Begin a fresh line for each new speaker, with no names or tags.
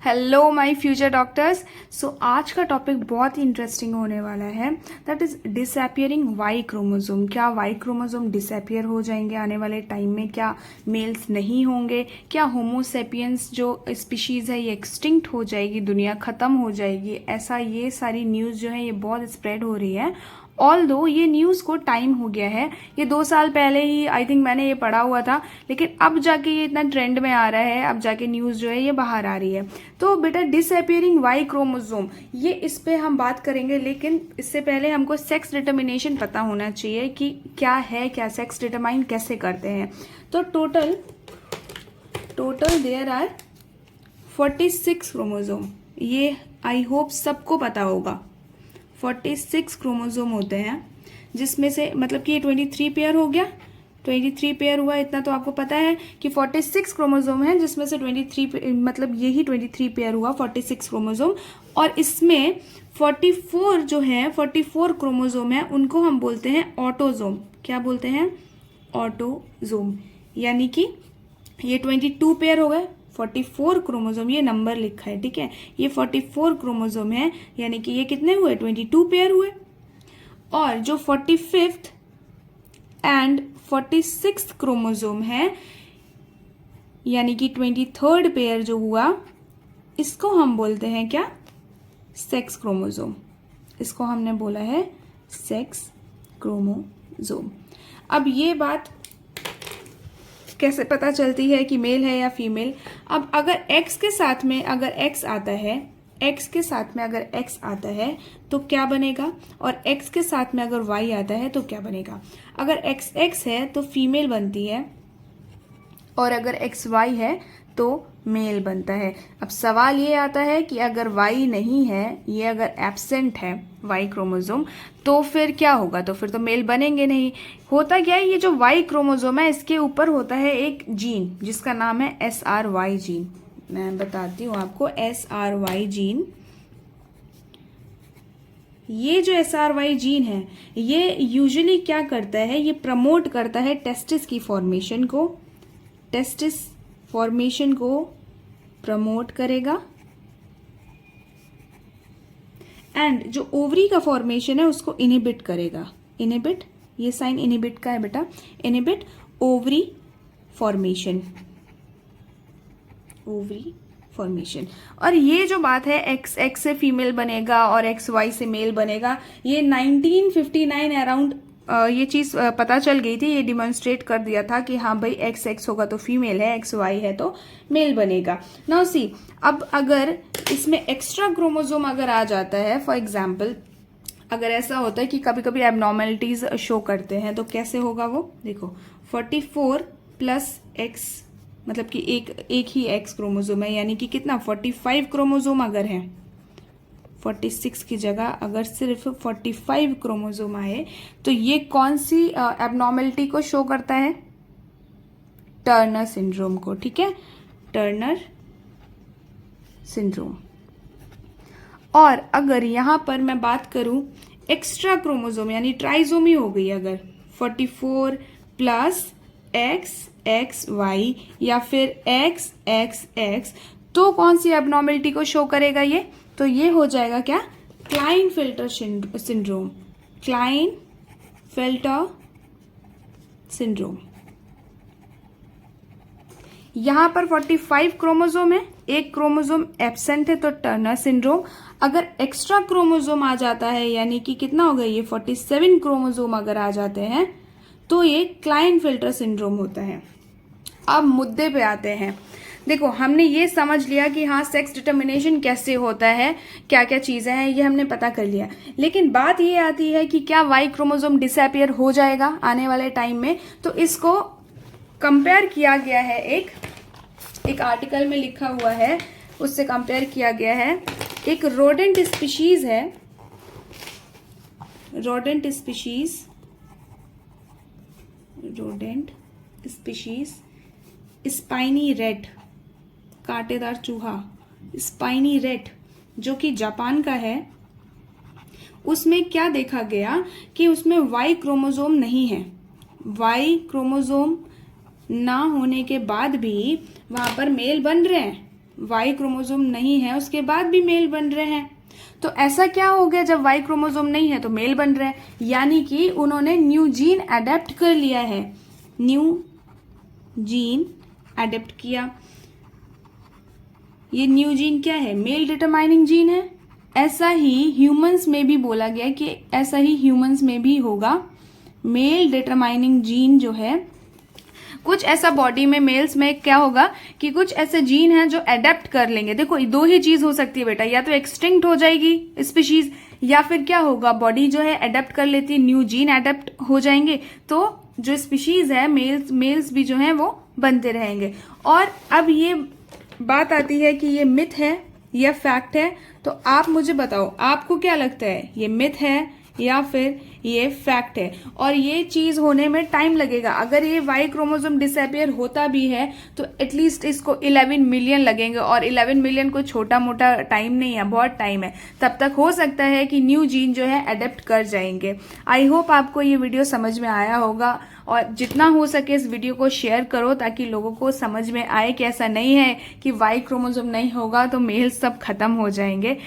Hello my future doctors. So आज का topic बहुत ही इंटरेस्टिंग होने वाला है, that is disappearing Y chromosome. क्या वाई क्रोमोसोम डिसअपियर हो जाएंगे आने वाले टाइम में? क्या मेल्स नहीं होंगे? क्या होमोसेपियंस जो स्पीशीज़ है ये एक्सटिंक्ट हो जाएगी, दुनिया ख़त्म हो जाएगी? ऐसा ये सारी न्यूज़ जो है ये बहुत स्प्रेड हो रही है। ऑल दो ये न्यूज़ को टाइम हो गया है, ये 2 साल पहले ही आई थिंक मैंने ये पढ़ा हुआ था, लेकिन अब जाके ये इतना ट्रेंड में आ रहा है, अब जाके न्यूज़ जो है ये बाहर आ रही है। तो बेटा डिसअपियरिंग वाई क्रोमोसोम, ये इस पे हम बात करेंगे, लेकिन इससे पहले हमको सेक्स डिटर्मिनेशन पता होना चाहिए कि क्या है, क्या सेक्स डिटरमाइन कैसे करते हैं। तो टोटल देयर आर 46 क्रोमोसोम, ये आई होप सबको पता होगा। 46 क्रोमोसोम होते हैं, जिसमें से मतलब कि ये 23 पेयर हो गया, 23 पेयर हुआ, इतना तो आपको पता है कि 46 क्रोमोसोम है, जिसमें से 23 मतलब यही 23 पेयर हुआ 46 क्रोमोसोम। और इसमें 44 जो है 44 क्रोमोसोम है, उनको हम बोलते हैं ऑटोजोम। क्या बोलते हैं? ऑटोजोम। यानी कि ये 22 पेयर हो गए, 44 क्रोमोसोम, ये नंबर लिखा है, ठीक है, ये 44 क्रोमोसोम है, यानी कि ये कितने हुए? 22 पेयर हुए। और जो 45th एंड 46th क्रोमोसोम है, यानी कि 23rd पेयर जो हुआ, इसको हम बोलते हैं क्या? Sex chromosome. इसको हमने बोला है सेक्स क्रोमोसोम। अब ये बात कैसे पता चलती है कि मेल है या फीमेल? अब अगर x के साथ में अगर x आता है, x के साथ में अगर x आता है तो क्या बनेगा? और x के साथ में अगर y आता है तो क्या बनेगा? अगर x है तो फीमेल बनती है, और अगर XY है तो मेल बनता है। अब सवाल ये आता है कि अगर Y नहीं है, ये अगर एब्सेंट है Y क्रोमोसोम, तो फिर क्या होगा? तो फिर तो मेल बनेंगे नहीं। होता क्या है, ये जो Y क्रोमोसोम है इसके ऊपर होता है एक जीन जिसका नाम है SRY जीन। मैं बताती हूँ आपको, SRY जीन। ये जो SRY जीन है ये यूजुअली क्या करता है? ये प्रमोट करता है टेस्टिस की फॉर्मेशन को, टेस्टिस फॉर्मेशन को प्रमोट करेगा, एंड जो ओवरी का फॉर्मेशन है उसको इनहिबिट करेगा। इनहिबिट, ये साइन इनहिबिट का है बेटा, inhibit ovary formation, ovary formation. और ये जो बात है XX से फीमेल बनेगा और XY से मेल बनेगा, ये 1959 अराउंड ये चीज़ पता चल गई थी, ये डिमॉन्स्ट्रेट कर दिया था कि हाँ भाई XX होगा तो फीमेल है, XY है तो मेल बनेगा। नाउ सी, अब अगर इसमें एक्स्ट्रा क्रोमोसोम अगर आ जाता है, फॉर एग्जाम्पल अगर ऐसा होता है कि कभी कभी एबनॉर्मलिटीज शो करते हैं, तो कैसे होगा वो? देखो 44 प्लस X, मतलब कि एक ही X क्रोमोसोम है, यानी कि कितना? 45 क्रोमोसोम अगर है, 46 की जगह अगर सिर्फ 45 क्रोमोसोम आए, तो ये कौन सी एबनॉर्मलिटी को शो करता है? टर्नर सिंड्रोम को, ठीक है, टर्नर सिंड्रोम। और अगर यहां पर मैं बात करूं एक्स्ट्रा क्रोमोसोम, यानी ट्राइजोमी हो गई अगर 44 प्लस XXY या फिर XXX, तो कौन सी एबनॉर्मलिटी को शो करेगा ये? तो ये हो जाएगा क्या? Klinefelter syndrome, Klinefelter syndrome. यहां पर 45 क्रोमोसोम है, एक क्रोमोसोम एब्सेंट है तो टर्नर सिंड्रोम। अगर एक्स्ट्रा क्रोमोसोम आ जाता है, यानी कि कितना हो गया? ये 47 क्रोमोसोम अगर आ जाते हैं तो ये क्लाइनफेल्टर सिंड्रोम होता है। अब मुद्दे पे आते हैं। देखो, हमने ये समझ लिया कि हाँ सेक्स डिटर्मिनेशन कैसे होता है, क्या क्या चीज़ें हैं, ये हमने पता कर लिया, लेकिन बात ये आती है कि क्या वाई क्रोमोसोम डिसअपियर हो जाएगा आने वाले टाइम में? तो इसको कंपेयर किया गया है, एक आर्टिकल में लिखा हुआ है, उससे कंपेयर किया गया है। एक रोडेंट स्पीशीज है, रोडेंट स्पीशीज स्पाइनी रेट, कांटेदार चूहा, स्पाइनी रेट, जो कि जापान का है। उसमें क्या देखा गया कि उसमें वाई क्रोमोसोम नहीं है। वाई क्रोमोसोम ना होने के बाद भी वहां पर मेल बन रहे हैं, वाई क्रोमोसोम नहीं है उसके बाद भी मेल बन रहे हैं। तो ऐसा क्या हो गया, जब वाई क्रोमोसोम नहीं है तो मेल बन रहे हैं, यानी कि उन्होंने न्यू जीन अडेप्ट कर लिया है, न्यू जीन अडेप्ट किया। ये न्यू जीन क्या है, मेल डिटरमाइनिंग जीन है। ऐसा ही ह्यूमंस में भी बोला गया कि ऐसा ही ह्यूमंस में भी होगा, मेल डिटरमाइनिंग जीन जो है, कुछ ऐसा बॉडी में मेल्स में क्या होगा कि कुछ ऐसे जीन हैं जो अडेप्ट कर लेंगे। देखो दो ही चीज हो सकती है बेटा, या तो एक्सटिंक्ट हो जाएगी स्पीशीज, या फिर क्या होगा, बॉडी जो है अडेप्ट कर लेती है, न्यू जीन अडेप्ट हो जाएंगे, तो जो स्पीशीज है मेल्स भी जो है वो बनते रहेंगे। और अब ये बात आती है कि ये मिथ है या फैक्ट है, तो आप मुझे बताओ आपको क्या लगता है, ये मिथ है या फिर ये फैक्ट है। और ये चीज होने में टाइम लगेगा, अगर ये वाई क्रोमोसोम डिसअपियर होता भी है तो एटलीस्ट इसको 11 मिलियन लगेंगे, और 11 मिलियन कोई छोटा मोटा टाइम नहीं है, बहुत टाइम है। तब तक हो सकता है कि न्यू जीन जो है अडेप्ट कर जाएंगे। आई होप आपको ये वीडियो समझ में आया होगा, और जितना हो सके इस वीडियो को शेयर करो ताकि लोगों को समझ में आए कि ऐसा नहीं है कि वाई क्रोमोसोम नहीं होगा तो मेल सब खत्म हो जाएंगे।